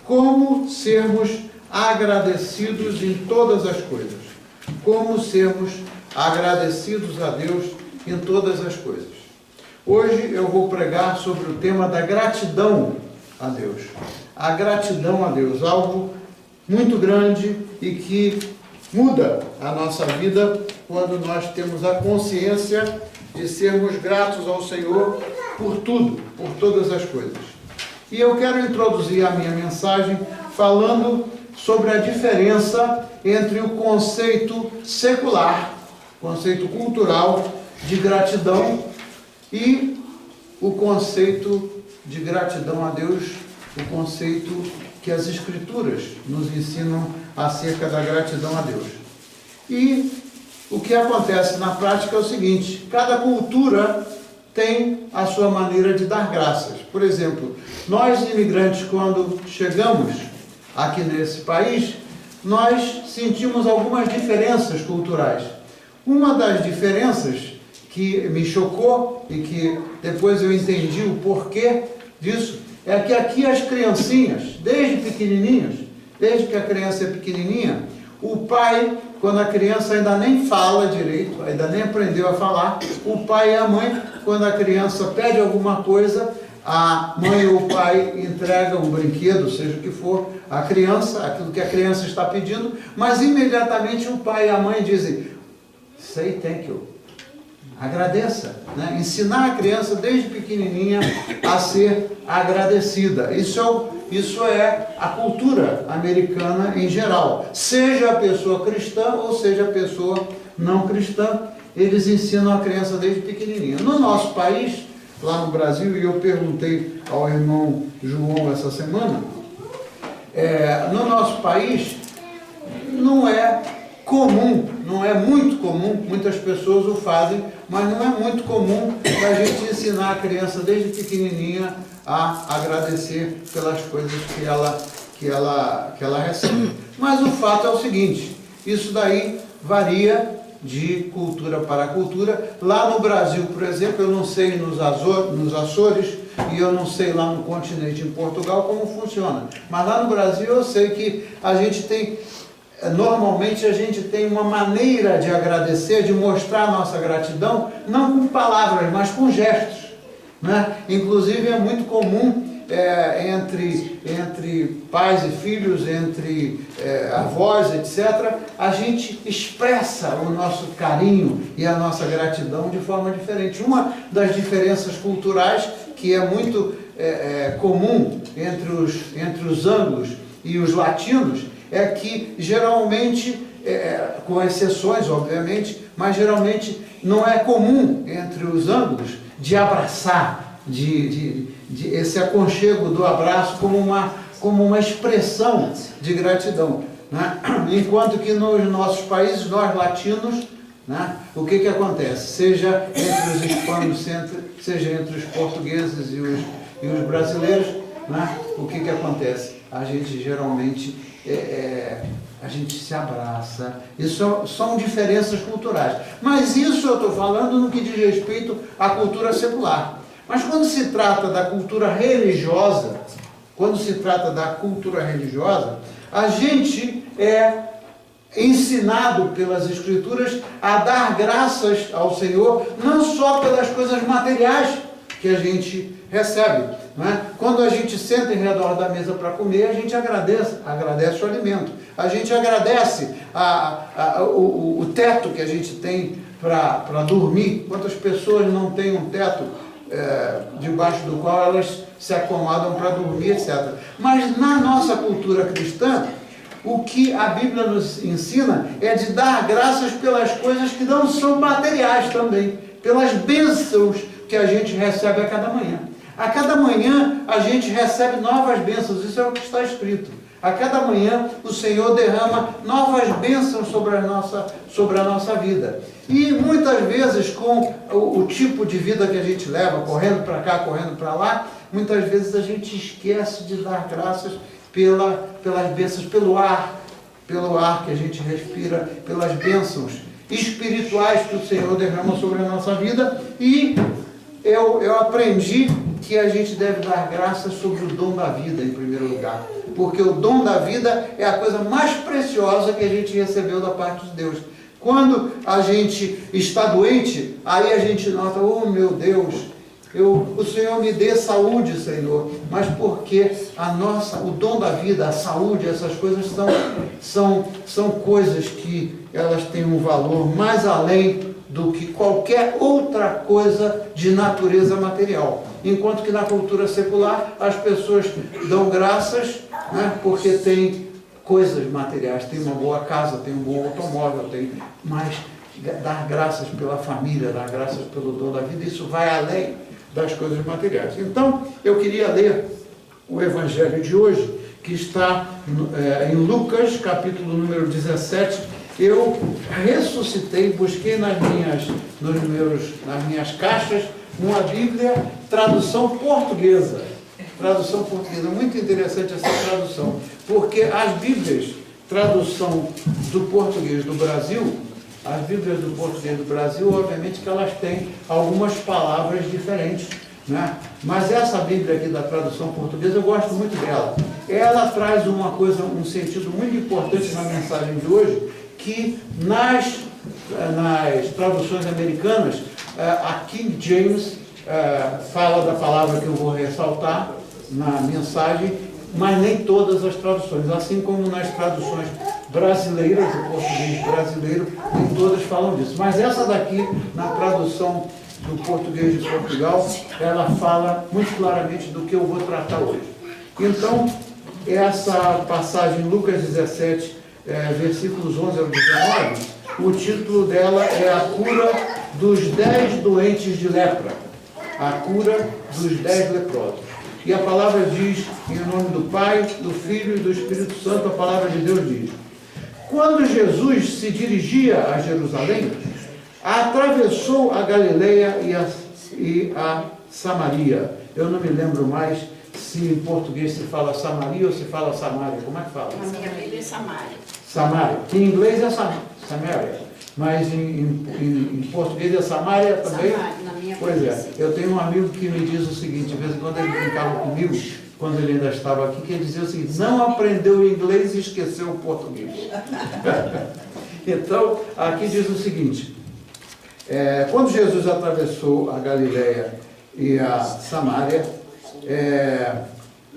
Como sermos agradecidos em todas as coisas. Como sermos agradecidos a Deus em todas as coisas. Hoje eu vou pregar sobre o tema da gratidão a Deus. A gratidão a Deus, algo muito grande e que muda a nossa vida quando nós temos a consciência de sermos gratos ao Senhor por tudo, por todas as coisas. E eu quero introduzir a minha mensagem falando sobre a diferença entre o conceito secular, conceito cultural de gratidão e o conceito de gratidão a Deus, o conceito que as Escrituras nos ensinam acerca da gratidão a Deus. E o que acontece na prática é o seguinte: cada cultura tem a sua maneira de dar graças. Por exemplo, nós imigrantes, quando chegamos aqui nesse país, nós sentimos algumas diferenças culturais. Uma das diferenças que me chocou e que depois eu entendi o porquê disso, é que aqui as criancinhas, desde pequenininhas, desde que a criança é pequenininha, o pai, quando a criança ainda nem fala direito, ainda nem aprendeu a falar, o pai e a mãe, quando a criança pede alguma coisa, a mãe ou o pai entregam um brinquedo, seja o que for, à criança, aquilo que a criança está pedindo, mas imediatamente o pai e a mãe dizem, say thank you. Agradeça, né? Ensinar a criança desde pequenininha a ser agradecida. Isso é a cultura americana em geral. Seja a pessoa cristã ou seja a pessoa não cristã, eles ensinam a criança desde pequenininha. No nosso país, lá no Brasil, e eu perguntei ao irmão João essa semana, no nosso país não é comum, não é muito comum, muitas pessoas o fazem, mas não é muito comum a gente ensinar a criança desde pequenininha a agradecer pelas coisas que ela recebe. Mas o fato é o seguinte, isso daí varia de cultura para cultura. Lá no Brasil, por exemplo, eu não sei nos Açores e eu não sei lá no continente, em Portugal, como funciona. Mas lá no Brasil eu sei que a gente tem... Normalmente a gente tem uma maneira de agradecer, de mostrar a nossa gratidão, não com palavras, mas com gestos, né? Inclusive é muito comum entre pais e filhos, entre avós, etc., a gente expressa o nosso carinho e a nossa gratidão de forma diferente. Uma das diferenças culturais que é muito comum entre os anglos e os latinos é que geralmente, com exceções obviamente, mas geralmente não é comum entre os anglos de abraçar, esse aconchego do abraço como uma expressão de gratidão, né? Enquanto que nos nossos países, nós latinos, né, o que acontece? Seja entre os hispanos, seja entre os portugueses e os brasileiros, né, o que acontece? A gente geralmente a gente se abraça. Isso são diferenças culturais. Mas isso eu estou falando no que diz respeito à cultura secular. Mas quando se trata da cultura religiosa, a gente é ensinado pelas Escrituras a dar graças ao Senhor, não só pelas coisas materiais que a gente recebe. Né? Quando a gente senta em redor da mesa para comer, a gente agradece o alimento. A gente agradece o teto que a gente tem para dormir. Quantas pessoas não têm um teto debaixo do qual elas se acomodam para dormir, etc. Mas na nossa cultura cristã, o que a Bíblia nos ensina é de dar graças pelas coisas que não são materiais também, pelas bênçãos que a gente recebe a cada manhã. A cada manhã a gente recebe novas bênçãos, isso é o que está escrito. A cada manhã o Senhor derrama novas bênçãos sobre a nossa vida. E muitas vezes com o tipo de vida que a gente leva, correndo para cá, correndo para lá, muitas vezes a gente esquece de dar graças pelas bênçãos, pelo ar que a gente respira, pelas bênçãos espirituais que o Senhor derrama sobre a nossa vida. E eu aprendi que a gente deve dar graças sobre o dom da vida, em primeiro lugar. Porque o dom da vida é a coisa mais preciosa que a gente recebeu da parte de Deus. Quando a gente está doente, aí a gente nota, oh meu Deus, o Senhor me dê saúde, Senhor. Mas porque o dom da vida, a saúde, essas coisas são coisas que elas têm um valor mais além do que qualquer outra coisa de natureza material. Enquanto que na cultura secular as pessoas dão graças, né, porque tem coisas materiais, tem uma boa casa, tem um bom automóvel, mas dar graças pela família, dar graças pelo dom da vida, isso vai além das coisas materiais. Então, eu queria ler o Evangelho de hoje, que está em Lucas, capítulo número 17. Eu ressuscitei, busquei nas minhas caixas uma Bíblia, tradução portuguesa. Tradução portuguesa, muito interessante essa tradução, porque as Bíblias, tradução do português do Brasil, as Bíblias do português do Brasil, obviamente que elas têm algumas palavras diferentes, né? Mas essa Bíblia aqui da tradução portuguesa, eu gosto muito dela. Ela traz uma coisa, um sentido muito importante na mensagem de hoje, que nas traduções americanas, a King James fala da palavra que eu vou ressaltar na mensagem, mas nem todas as traduções, assim como nas traduções brasileiras, do português brasileiro, nem todas falam disso. Mas essa daqui, na tradução do português de Portugal, ela fala muito claramente do que eu vou tratar hoje. Então, essa passagem, Lucas 17, versículos 11 ao 19, o título dela é a cura dos 10 doentes de lepra. A cura dos 10 leprosos. E a palavra diz, em nome do Pai, do Filho e do Espírito Santo, a palavra de Deus diz: quando Jesus se dirigia a Jerusalém, atravessou a Galileia e a Samaria. Eu não me lembro mais se em português se fala Samaria ou se fala Samária. Como é que fala? Na minha Bíblia é Samária. Samária. Que em inglês é Samária. Mas em português é Samária também? Samária, na minha Pois Bíblia, é. sim. Eu tenho um amigo que me diz o seguinte, de vez em quando ele brincava comigo, quando ele ainda estava aqui, que ele dizia o seguinte: não aprendeu o inglês e esqueceu o português. Então, aqui diz o seguinte: quando Jesus atravessou a Galileia e a Samária,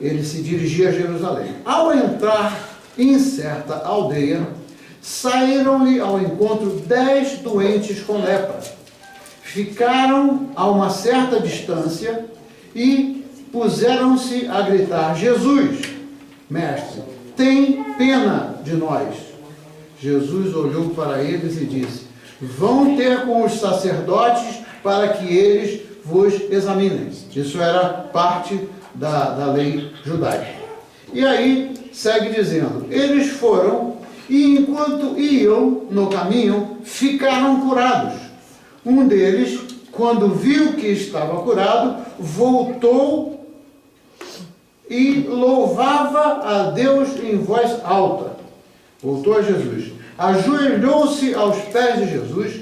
ele se dirigia a Jerusalém. Ao entrar em certa aldeia, saíram-lhe ao encontro 10 doentes com lepra. Ficaram a uma certa distância e puseram-se a gritar: Jesus, mestre, tem pena de nós. Jesus olhou para eles e disse: vão ter com os sacerdotes para que eles vos examinem. Isso era parte da lei judaica. E aí segue dizendo: eles foram e enquanto iam no caminho, ficaram curados. Um deles, quando viu que estava curado, voltou e louvava a Deus em voz alta. Voltou a Jesus. Ajoelhou-se aos pés de Jesus,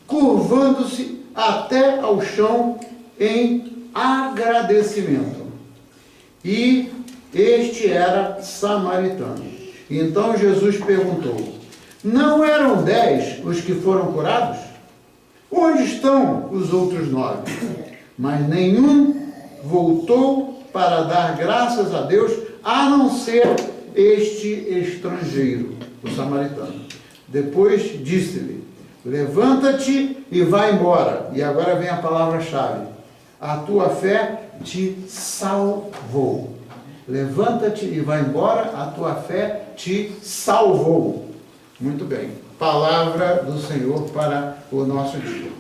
curvando-se até ao chão em agradecimento. E este era samaritano. Então Jesus perguntou: não eram 10 os que foram curados? Onde estão os outros 9? Mas nenhum voltou para dar graças a Deus, a não ser este estrangeiro, o samaritano. Depois disse-lhe: levanta-te e vai embora. E agora vem a palavra-chave: a tua fé te salvou. Levanta-te e vai embora, a tua fé te salvou. Muito bem. Palavra do Senhor para o nosso dia.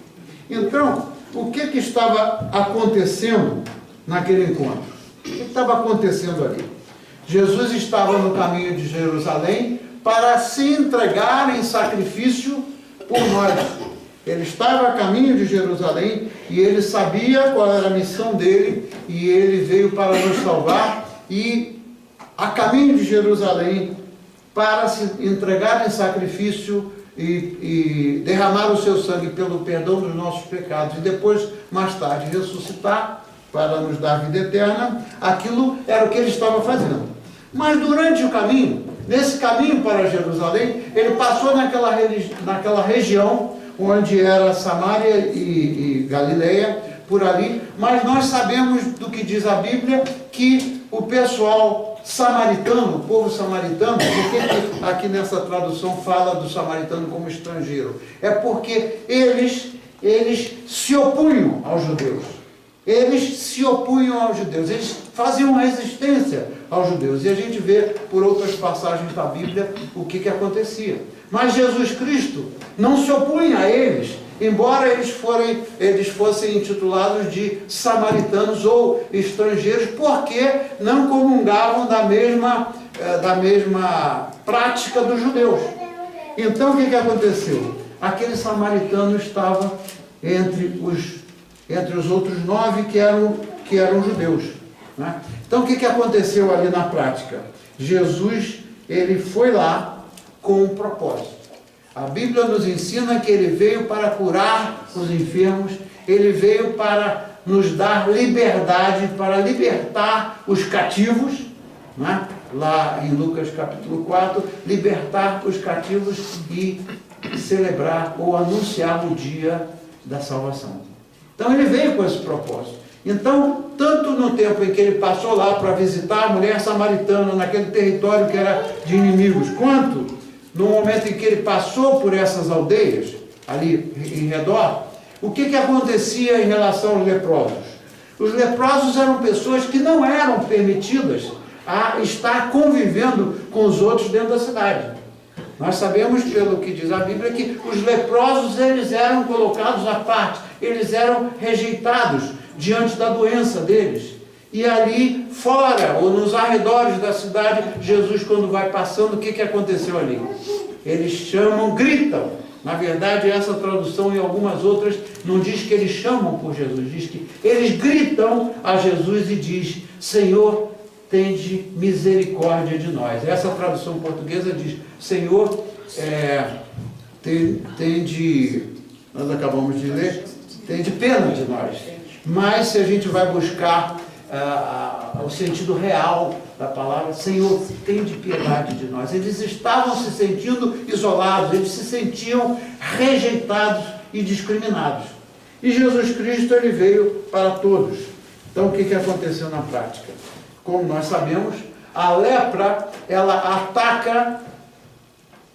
Então, o que estava acontecendo naquele encontro? O que estava acontecendo ali? Jesus estava no caminho de Jerusalém para se entregar em sacrifício por nós. Ele estava a caminho de Jerusalém e ele sabia qual era a missão dele e ele veio para nos salvar e a caminho de Jerusalém para se entregar em sacrifício e derramar o seu sangue pelo perdão dos nossos pecados e depois, mais tarde, ressuscitar para nos dar vida eterna, aquilo era o que ele estava fazendo. Mas durante o caminho, nesse caminho para Jerusalém, ele passou naquela região onde era Samaria e Galileia, por ali, mas nós sabemos do que diz a Bíblia, que o pessoal samaritano, o povo samaritano, porque aqui nessa tradução fala do samaritano como estrangeiro, é porque eles se opunham aos judeus. Eles se opunham aos judeus, eles faziam resistência aos judeus. E a gente vê por outras passagens da Bíblia o que acontecia. Mas Jesus Cristo não se opunha a eles, embora eles fossem intitulados de samaritanos ou estrangeiros, porque não comungavam da mesma prática dos judeus. Então o que aconteceu? Aquele samaritano estava entre os outros 9 que eram judeus, né? Então o que aconteceu ali na prática? Jesus, ele foi lá com um propósito. A Bíblia nos ensina que ele veio para curar os enfermos, ele veio para nos dar liberdade, para libertar os cativos, né? Lá em Lucas capítulo 4, libertar os cativos e celebrar ou anunciar o dia da salvação. Então ele veio com esse propósito. Então, tanto no tempo em que ele passou lá para visitar a mulher samaritana naquele território que era de inimigos, quanto no momento em que ele passou por essas aldeias, ali em redor, o que acontecia em relação aos leprosos? Os leprosos eram pessoas que não eram permitidas a estar convivendo com os outros dentro da cidade. Nós sabemos, pelo que diz a Bíblia, que os leprosos, eles eram colocados à parte, eles eram rejeitados diante da doença deles. E ali fora, ou nos arredores da cidade, Jesus, quando vai passando, o que aconteceu ali? Eles chamam, gritam. Na verdade, essa tradução e algumas outras não diz que eles chamam por Jesus, diz que eles gritam a Jesus e diz: Senhor, tende misericórdia de nós. Essa tradução portuguesa diz: Senhor, nós acabamos de ler, tende pena de nós. Mas se a gente vai buscar o sentido real da palavra, Senhor, tende piedade de nós. Eles estavam se sentindo isolados, eles se sentiam rejeitados e discriminados. E Jesus Cristo, ele veio para todos. Então o que aconteceu na prática? Como nós sabemos, a lepra, ela ataca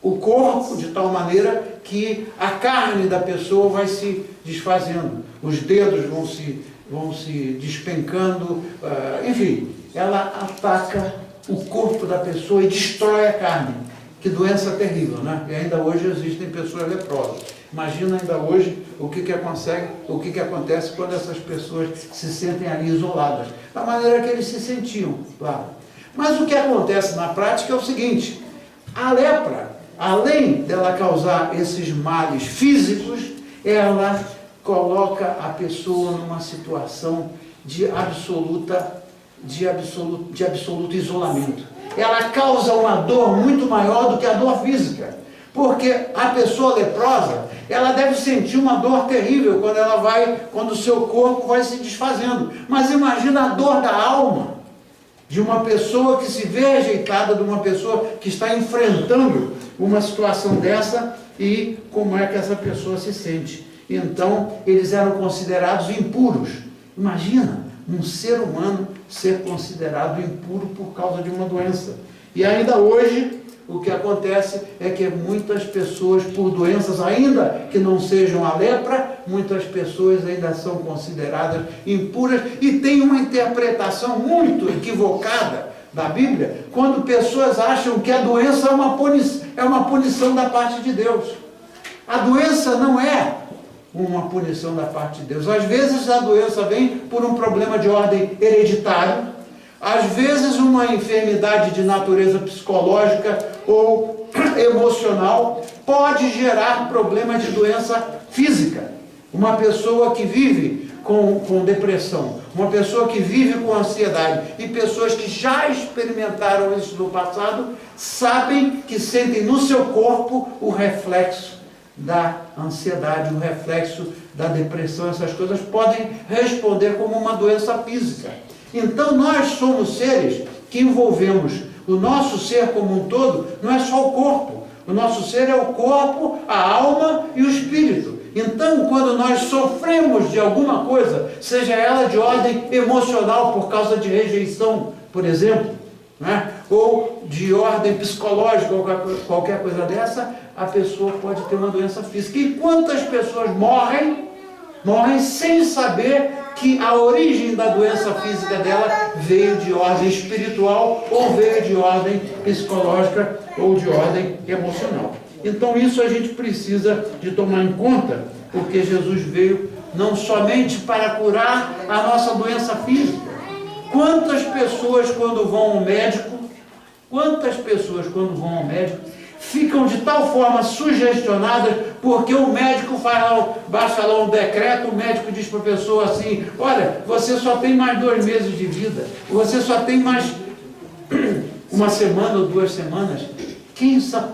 o corpo de tal maneira que a carne da pessoa vai se desfazendo, os dedos vão se despencando, enfim, ela ataca o corpo da pessoa e destrói a carne. Que doença terrível, né? E ainda hoje existem pessoas leprosas. Imagina ainda hoje o que acontece quando essas pessoas se sentem ali isoladas, da maneira que eles se sentiam lá. Mas o que acontece na prática é o seguinte: a lepra, além dela causar esses males físicos, ela coloca a pessoa numa situação de absoluto isolamento. Ela causa uma dor muito maior do que a dor física, porque a pessoa leprosa, ela deve sentir uma dor terrível quando o seu corpo vai se desfazendo. Mas imagina a dor da alma de uma pessoa que se vê rejeitada, de uma pessoa que está enfrentando uma situação dessa, e como é que essa pessoa se sente. Então, eles eram considerados impuros. Imagina um ser humano ser considerado impuro por causa de uma doença. E ainda hoje, o que acontece é que muitas pessoas, por doenças ainda que não sejam a lepra, muitas pessoas ainda são consideradas impuras, e tem uma interpretação muito equivocada da Bíblia, quando pessoas acham que a doença é uma punição da parte de Deus. A doença não é uma punição da parte de Deus. Às vezes a doença vem por um problema de ordem hereditário, às vezes uma enfermidade de natureza psicológica ou emocional pode gerar problema de doença física. Uma pessoa que vive com depressão, uma pessoa que vive com ansiedade, e pessoas que já experimentaram isso no passado, sabem que sentem no seu corpo o reflexo da ansiedade, o reflexo da depressão, essas coisas podem responder como uma doença física. Então nós somos seres que envolvemos o nosso ser como um todo, não é só o corpo. O nosso ser é o corpo, a alma e o espírito. Então, quando nós sofremos de alguma coisa, seja ela de ordem emocional por causa de rejeição, por exemplo, né? Ou de ordem psicológica, ou qualquer coisa dessa, a pessoa pode ter uma doença física. E quantas pessoas morrem sem saber que a origem da doença física dela veio de ordem espiritual, ou veio de ordem psicológica, ou de ordem emocional. Então isso a gente precisa de tomar em conta, porque Jesus veio não somente para curar a nossa doença física. Quantas pessoas quando vão ao médico, ficam de tal forma sugestionadas, porque o médico baixa lá um decreto, o médico diz para a pessoa assim, olha, você só tem mais 2 meses de vida, você só tem mais uma semana ou 2 semanas.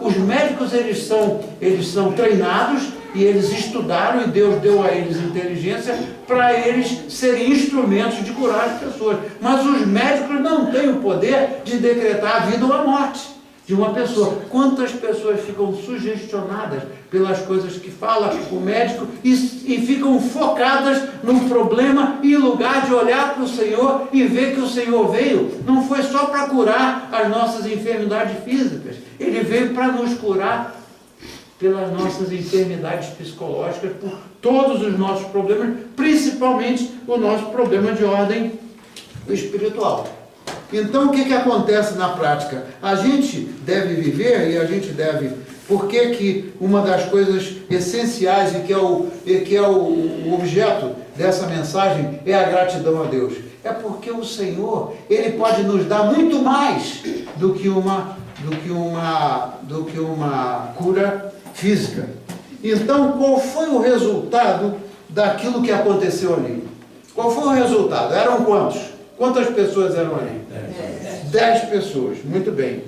Os médicos, eles são treinados e eles estudaram e Deus deu a eles inteligência para eles serem instrumentos de curar as pessoas. Mas os médicos não têm o poder de decretar a vida ou a morte de uma pessoa. Quantas pessoas ficam sugestionadas pelas coisas que fala o médico e ficam focadas no problema, e em lugar de olhar para o Senhor e ver que o Senhor veio, não foi só para curar as nossas enfermidades físicas, Ele veio para nos curar pelas nossas enfermidades psicológicas, por todos os nossos problemas, principalmente o nosso problema de ordem espiritual. Então, o que acontece na prática? A gente deve viver e a gente deve... Por que uma das coisas essenciais e que é o objeto dessa mensagem é a gratidão a Deus? É porque o Senhor, Ele pode nos dar muito mais do que uma cura física. Então, qual foi o resultado daquilo que aconteceu ali? Qual foi o resultado? Eram quantos? Quantas pessoas eram ali? 10 pessoas, muito bem.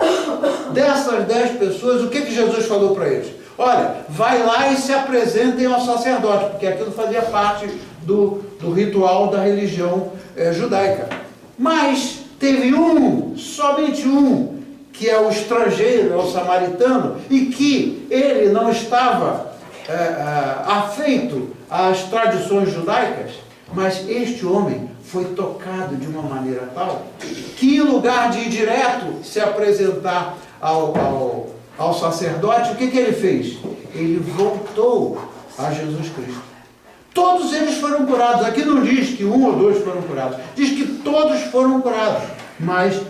Dessas 10 pessoas, o que Jesus falou para eles? Olha, vai lá e se apresentem ao sacerdote, porque aquilo fazia parte do ritual da religião judaica. Mas teve somente um, que é o estrangeiro, é o samaritano, e que ele não estava afeito às tradições judaicas, mas este homem foi tocado de uma maneira tal, que em lugar de ir direto se apresentar ao sacerdote, o que ele fez? Ele voltou a Jesus Cristo. Todos eles foram curados. Aqui não diz que 1 ou 2 foram curados, diz que todos foram curados, mas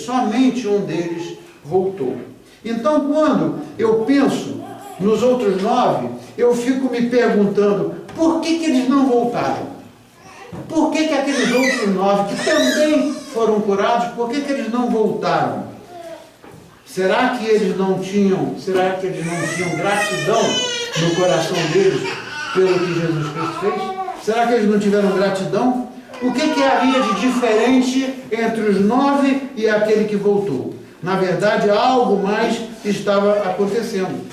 somente um deles voltou. Então, quando eu penso nos outros 9, eu fico me perguntando, por que eles não voltaram? Por que aqueles outros 9 que também foram curados, por que eles não voltaram? Será que eles não tinham gratidão no coração deles pelo que Jesus Cristo fez? Será que eles não tiveram gratidão? O que havia de diferente entre os 9 e aquele que voltou? Na verdade, algo mais estava acontecendo.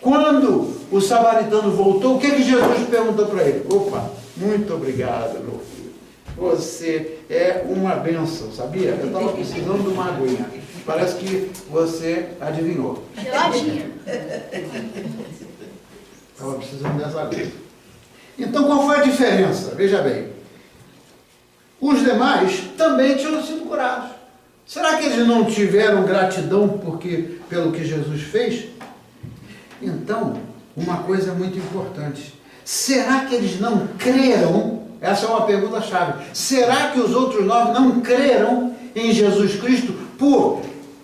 Quando o samaritano voltou, o que Jesus perguntou para ele? Opa, muito obrigado, meu filho. Você é uma bênção, sabia? Eu estava precisando de uma aguinha. Parece que você adivinhou. Geladinha. Estava precisando dessa aguinha. Então, qual foi a diferença? Veja bem. Os demais também tinham sido curados. Será que eles não tiveram gratidão pelo que Jesus fez? Então, uma coisa muito importante. Será que eles não creram? Essa é uma pergunta-chave. Será que os outros 9 não creram em Jesus Cristo por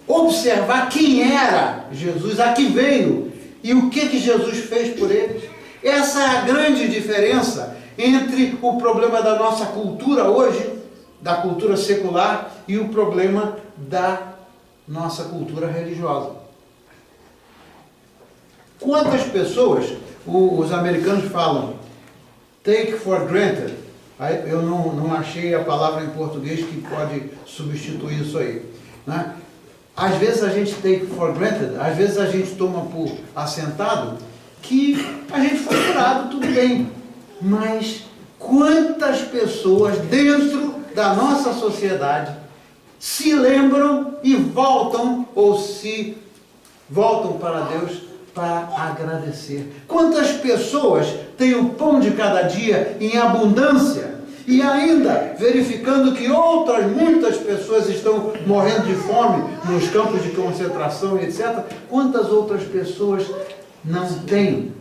observar quem era Jesus, a que veio e o que Jesus fez por eles? Essa é a grande diferença entre o problema da nossa cultura hoje, da cultura secular, e o problema da nossa cultura religiosa. Quantas pessoas, os americanos falam, take for granted, eu não achei a palavra em português que pode substituir isso aí, né? Às vezes a gente take for granted, às vezes a gente toma por assentado que a gente foi curado, tudo bem. Mas quantas pessoas dentro da nossa sociedade se lembram e voltam, ou se voltam para Deus para agradecer? Quantas pessoas têm o pão de cada dia em abundância e ainda verificando que muitas pessoas estão morrendo de fome nos campos de concentração, etc. Quantas outras pessoas não têm?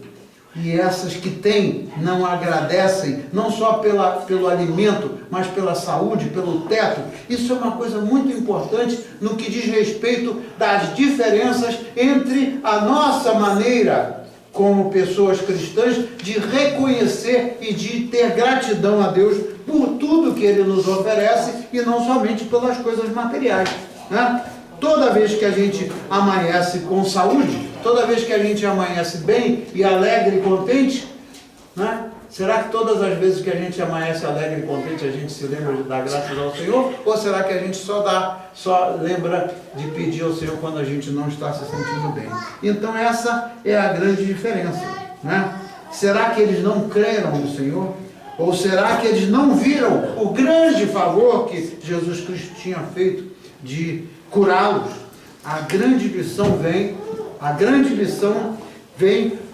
E essas que têm não agradecem, não só pelo alimento, mas pela saúde, pelo teto. Isso é uma coisa muito importante no que diz respeito das diferenças entre a nossa maneira, como pessoas cristãs, de reconhecer e de ter gratidão a Deus por tudo que Ele nos oferece e não somente pelas coisas materiais, né? Toda vez que a gente amanhece com saúde, toda vez que a gente amanhece bem e alegre e contente, né? Será que todas as vezes que a gente amanhece alegre e contente a gente se lembra de dar graças ao Senhor? Ou será que a gente só lembra de pedir ao Senhor quando a gente não está se sentindo bem? Então essa é a grande diferença, né? Será que eles não creram no Senhor? Ou será que eles não viram o grande favor que Jesus Cristo tinha feito de curá-los? A grande lição vem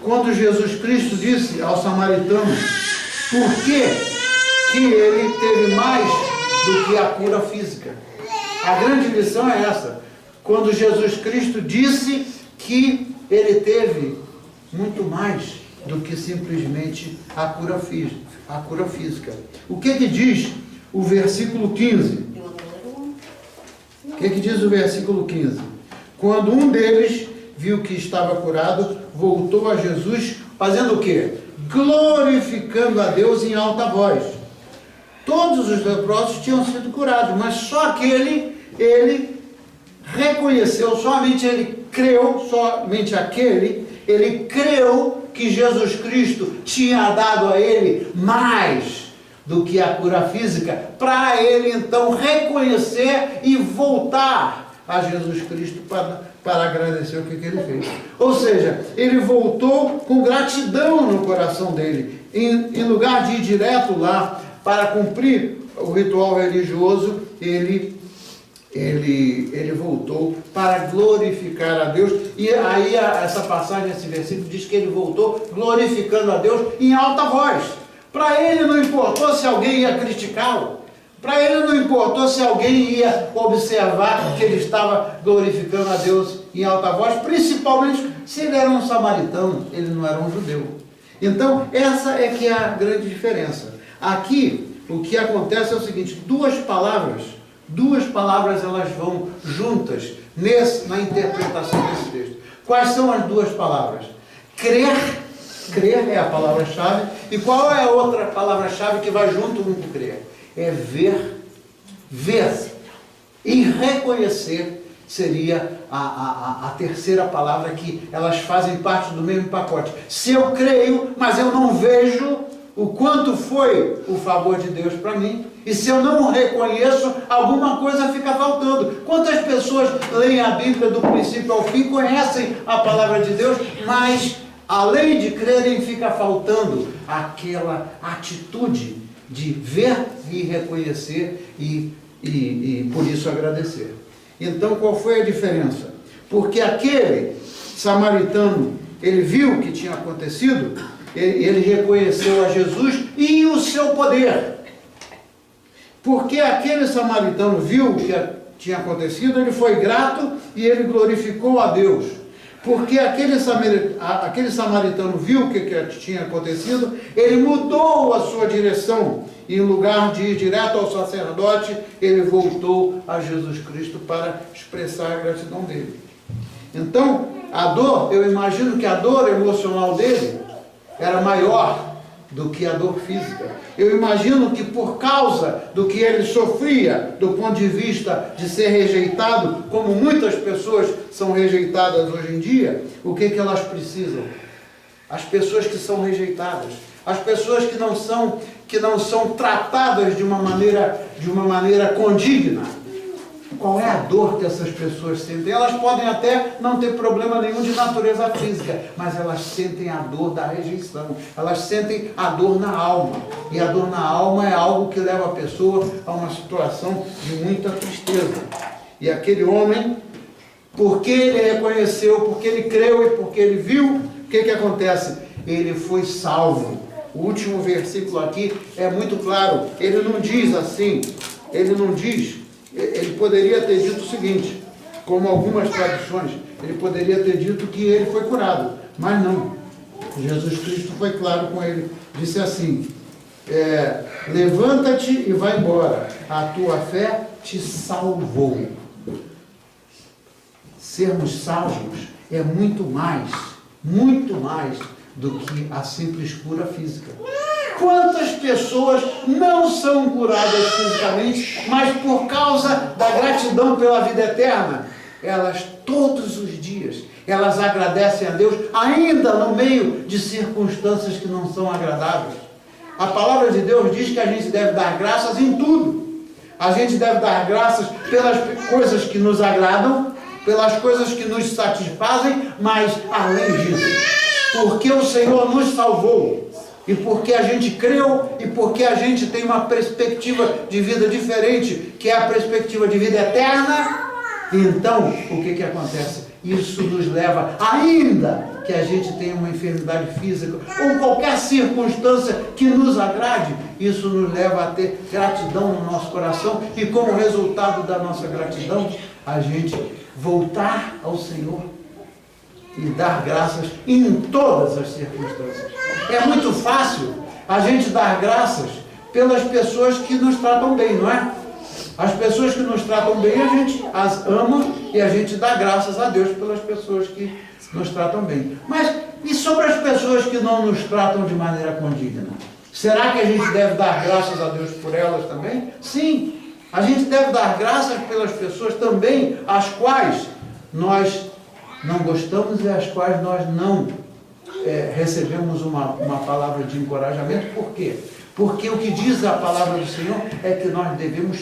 quando Jesus Cristo disse ao samaritano por que ele teve mais do que a cura física. A grande lição é essa, quando Jesus Cristo disse que ele teve muito mais do que simplesmente a cura física. O que diz o versículo 15? O que diz o versículo 15? Quando um deles viu que estava curado, voltou a Jesus, fazendo o quê? Glorificando a Deus em alta voz. Todos os leprosos tinham sido curados, mas só aquele, ele reconheceu, ele creu que Jesus Cristo tinha dado a ele mais do que a cura física, para ele então reconhecer e voltar a Jesus Cristo para agradecer o que ele fez. Ou seja, ele voltou com gratidão no coração dele, em lugar de ir direto lá para cumprir o ritual religioso, ele voltou para glorificar a Deus. E aí essa passagem, esse versículo diz que ele voltou glorificando a Deus em alta voz. Para ele não importou se alguém ia criticá-lo, para ele não importou se alguém ia observar que ele estava glorificando a Deus em alta voz, principalmente se ele era um samaritano, ele não era um judeu. Então essa é que é a grande diferença. Aqui o que acontece é o seguinte: duas palavras elas vão juntas na interpretação desse texto. Quais são as duas palavras? Crer é a palavra-chave. E qual é a outra palavra-chave que vai junto com crer? É ver e reconhecer seria a terceira palavra, que elas fazem parte do mesmo pacote. Se eu creio, mas eu não vejo o quanto foi o favor de Deus para mim, e se eu não reconheço, alguma coisa fica faltando. Quantas pessoas leem a Bíblia do princípio ao fim, conhecem a palavra de Deus, mas além de crerem, fica faltando aquela atitude de ver e reconhecer e por isso agradecer. Então qual foi a diferença? Porque aquele samaritano, ele viu o que tinha acontecido, ele reconheceu a Jesus e o seu poder. Porque aquele samaritano viu o que tinha acontecido, ele foi grato e ele glorificou a Deus. Porque aquele samaritano viu o que tinha acontecido, ele mudou a sua direção. Em lugar de ir direto ao sacerdote, ele voltou a Jesus Cristo para expressar a gratidão dele. Então, a dor, eu imagino que a dor emocional dele era maior do que a dor física. Eu imagino que por causa do que ele sofria, do ponto de vista de ser rejeitado, como muitas pessoas são rejeitadas hoje em dia, o que elas precisam? As pessoas que são rejeitadas, as pessoas que não são tratadas de uma maneira condigna, Qual é a dor que essas pessoas sentem? Elas podem até não ter problema nenhum de natureza física, mas elas sentem a dor da rejeição, elas sentem a dor na alma. E a dor na alma é algo que leva a pessoa a uma situação de muita tristeza. E aquele homem, porque ele reconheceu, porque ele creu e porque ele viu, o que acontece? Ele foi salvo. O último versículo aqui é muito claro. Ele não diz assim, ele não diz, ele poderia ter dito o seguinte, como algumas traduções, ele poderia ter dito que ele foi curado, mas não. Jesus Cristo foi claro com ele, disse assim, levanta-te e vai embora, a tua fé te salvou. Sermos salvos é muito mais do que a simples cura física. Quantas pessoas não são curadas fisicamente, mas por causa da gratidão pela vida eterna, elas todos os dias, elas agradecem a Deus, ainda no meio de circunstâncias que não são agradáveis. A palavra de Deus diz que a gente deve dar graças em tudo. A gente deve dar graças pelas coisas que nos agradam, pelas coisas que nos satisfazem, mas além disso, porque o Senhor nos salvou, e porque a gente creu, e porque a gente tem uma perspectiva de vida diferente, que é a perspectiva de vida eterna, então, o que acontece? Isso nos leva, ainda que a gente tenha uma enfermidade física, ou qualquer circunstância que nos agrade, isso nos leva a ter gratidão no nosso coração, e como resultado da nossa gratidão, a gente voltar ao Senhor e dar graças em todas as circunstâncias. É muito fácil a gente dar graças pelas pessoas que nos tratam bem, não é? As pessoas que nos tratam bem, a gente as ama e a gente dá graças a Deus pelas pessoas que nos tratam bem. Mas e sobre as pessoas que não nos tratam de maneira condigna? Será que a gente deve dar graças a Deus por elas também? Sim, a gente deve dar graças pelas pessoas também, as quais nós não gostamos e as quais nós não recebemos uma palavra de encorajamento. Por quê? Porque o que diz a palavra do Senhor é que nós devemos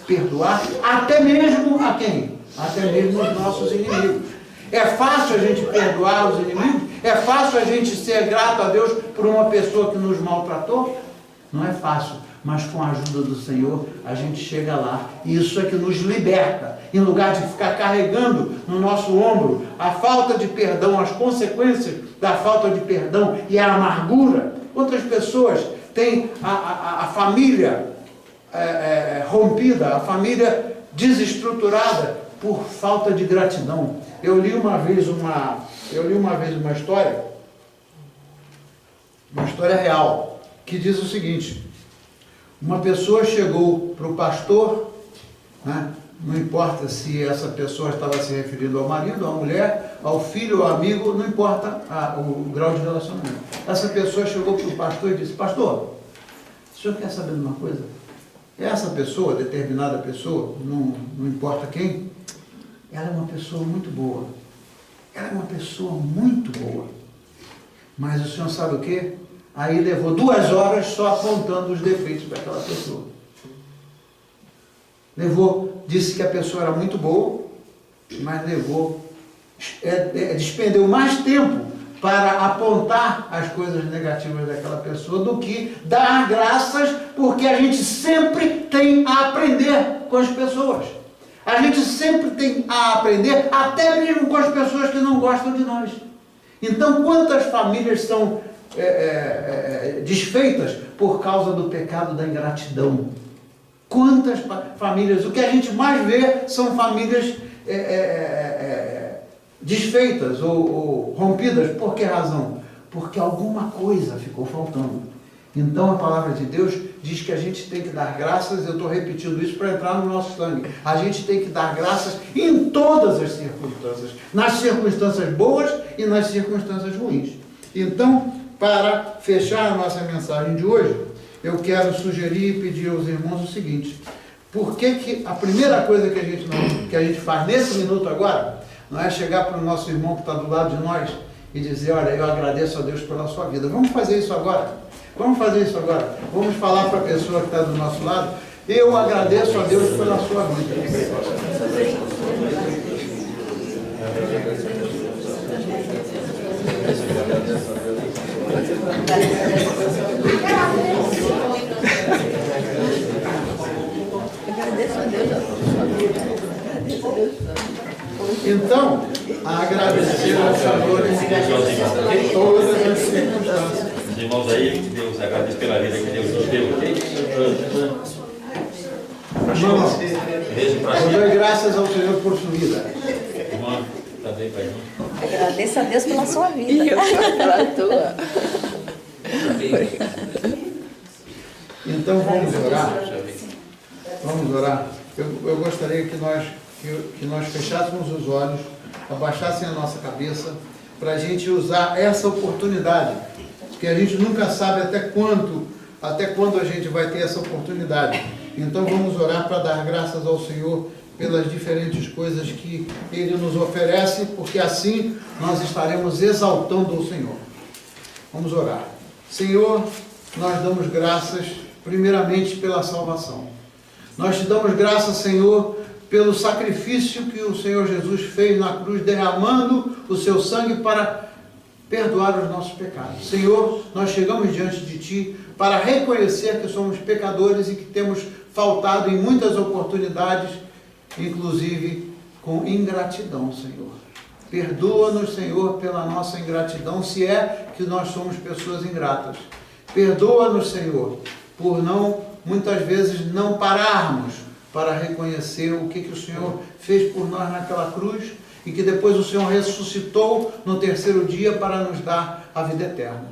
perdoar até mesmo a quem? Até mesmo os nossos inimigos. É fácil a gente perdoar os inimigos? É fácil a gente ser grato a Deus por uma pessoa que nos maltratou? Não é fácil, mas com a ajuda do Senhor a gente chega lá. E isso é que nos liberta. Em lugar de ficar carregando no nosso ombro a falta de perdão, as consequências da falta de perdão e a amargura. Quantas pessoas têm a família rompida, a família desestruturada por falta de gratidão? Eu li uma vez uma história real, que diz o seguinte: uma pessoa chegou para o pastor, né? Não importa se essa pessoa estava se referindo ao marido, à mulher, ao filho, ao amigo, não importa o grau de relacionamento. Essa pessoa chegou para o pastor e disse: pastor, o senhor quer saber de uma coisa? Essa pessoa, determinada pessoa, não importa quem, ela é uma pessoa muito boa. Ela é uma pessoa muito boa. Mas o senhor sabe o quê? Aí levou 2 horas só apontando os defeitos daquela pessoa. Disse que a pessoa era muito boa, mas despendeu mais tempo para apontar as coisas negativas daquela pessoa do que dar graças, porque a gente sempre tem a aprender com as pessoas. A gente sempre tem a aprender, até mesmo com as pessoas que não gostam de nós. Então, quantas famílias são desfeitas por causa do pecado da ingratidão? Quantas famílias, o que a gente mais vê são famílias desfeitas ou rompidas. Por que razão? Porque alguma coisa ficou faltando. Então a palavra de Deus diz que a gente tem que dar graças. Eu estou repetindo isso para entrar no nosso sangue. A gente tem que dar graças em todas as circunstâncias, nas circunstâncias boas e nas circunstâncias ruins. Então, para fechar a nossa mensagem de hoje, eu quero sugerir e pedir aos irmãos o seguinte: por que a primeira coisa que a gente faz nesse minuto agora não é chegar para o nosso irmão que está do lado de nós e dizer: olha, eu agradeço a Deus pela sua vida. Vamos fazer isso agora. Vamos fazer isso agora. Vamos falar para a pessoa que está do nosso lado: eu agradeço a Deus pela sua vida. Agradeço a Deus a sua vida. Agradeço a Deus. Então, a agradecer ao Senhor em todas as circunstâncias. Os irmãos aí, que Deus agradeça pela vida que Deus nos deu, ok? Irmão, Beijo pra eu dou ti. graças ao Senhor por sua vida. Irmã, também pra irmã. Agradeço a Deus pela sua vida. E eu pela tua. Então vamos orar. Vamos orar. Eu gostaria que nós fechássemos os olhos, abaixássemos a nossa cabeça, para a gente usar essa oportunidade, porque a gente nunca sabe até quando a gente vai ter essa oportunidade. Então vamos orar para dar graças ao Senhor pelas diferentes coisas que Ele nos oferece, porque assim nós estaremos exaltando o Senhor. Vamos orar. Senhor, nós damos graças primeiramente pela salvação. Nós te damos graças, Senhor, pelo sacrifício que o Senhor Jesus fez na cruz, derramando o seu sangue para perdoar os nossos pecados. Senhor, nós chegamos diante de Ti para reconhecer que somos pecadores e que temos faltado em muitas oportunidades, inclusive com ingratidão, Senhor. Perdoa-nos, Senhor, pela nossa ingratidão, se é que nós somos pessoas ingratas. Perdoa-nos, Senhor, por muitas vezes não pararmos para reconhecer o que o Senhor fez por nós naquela cruz e que depois o Senhor ressuscitou no terceiro dia para nos dar a vida eterna.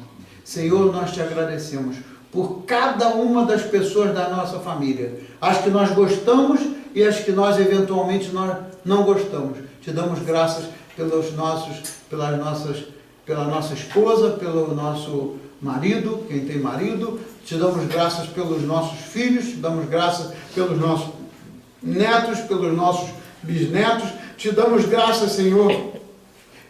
Senhor, nós te agradecemos por cada uma das pessoas da nossa família, as que nós gostamos e as que nós eventualmente não gostamos. Te damos graças pela nossa esposa, pelo nosso marido, quem tem marido. Te damos graças pelos nossos filhos, te damos graças pelos nossos netos, pelos nossos bisnetos. Te damos graças, Senhor,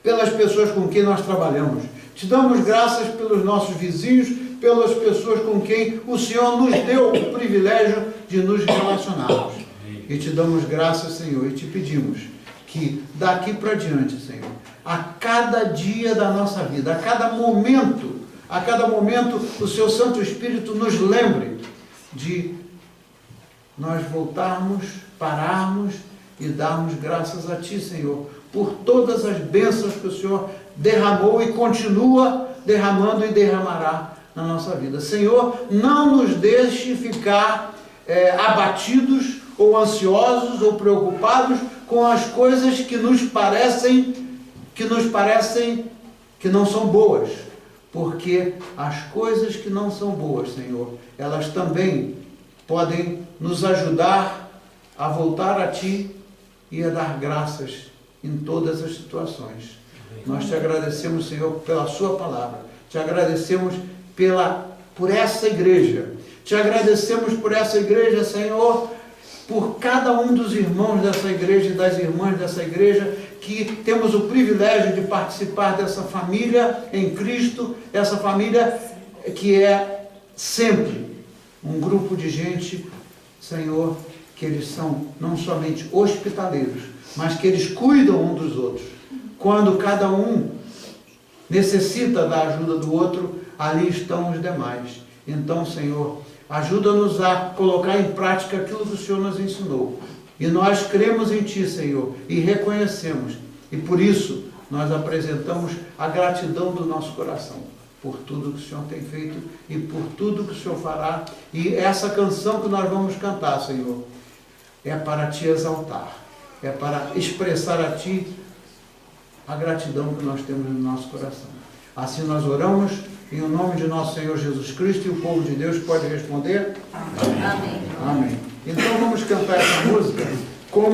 pelas pessoas com quem nós trabalhamos. Te damos graças pelos nossos vizinhos, pelas pessoas com quem o Senhor nos deu o privilégio de nos relacionarmos. E te damos graças, Senhor, e te pedimos que daqui para diante, Senhor, a cada dia da nossa vida, a cada momento, o Seu Santo Espírito nos lembre de nós voltarmos, pararmos e darmos graças a Ti, Senhor, por todas as bênçãos que o Senhor derramou e continua derramando e derramará na nossa vida. Senhor, não nos deixe ficar abatidos ou ansiosos ou preocupados com as coisas que nos parecem que não são boas, porque as coisas que não são boas, Senhor, elas também podem nos ajudar a voltar a Ti e a dar graças em todas as situações. Nós te agradecemos, Senhor, pela Sua palavra. Te agradecemos por essa igreja. Te agradecemos por essa igreja, Senhor, por cada um dos irmãos dessa igreja e das irmãs dessa igreja, que temos o privilégio de participar dessa família em Cristo, essa família que é sempre um grupo de gente, Senhor, que eles são não somente hospitaleiros, mas que eles cuidam um dos outros. Quando cada um necessita da ajuda do outro, ali estão os demais. Então, Senhor, ajuda-nos a colocar em prática aquilo que o Senhor nos ensinou. E nós cremos em Ti, Senhor, e reconhecemos. E por isso, nós apresentamos a gratidão do nosso coração por tudo que o Senhor tem feito e por tudo que o Senhor fará. E essa canção que nós vamos cantar, Senhor, é para Te exaltar, é para expressar a Ti a gratidão que nós temos no nosso coração. Assim nós oramos, em nome de nosso Senhor Jesus Cristo, e o povo de Deus pode responder? Amém. Amém. Então vamos cantar essa música como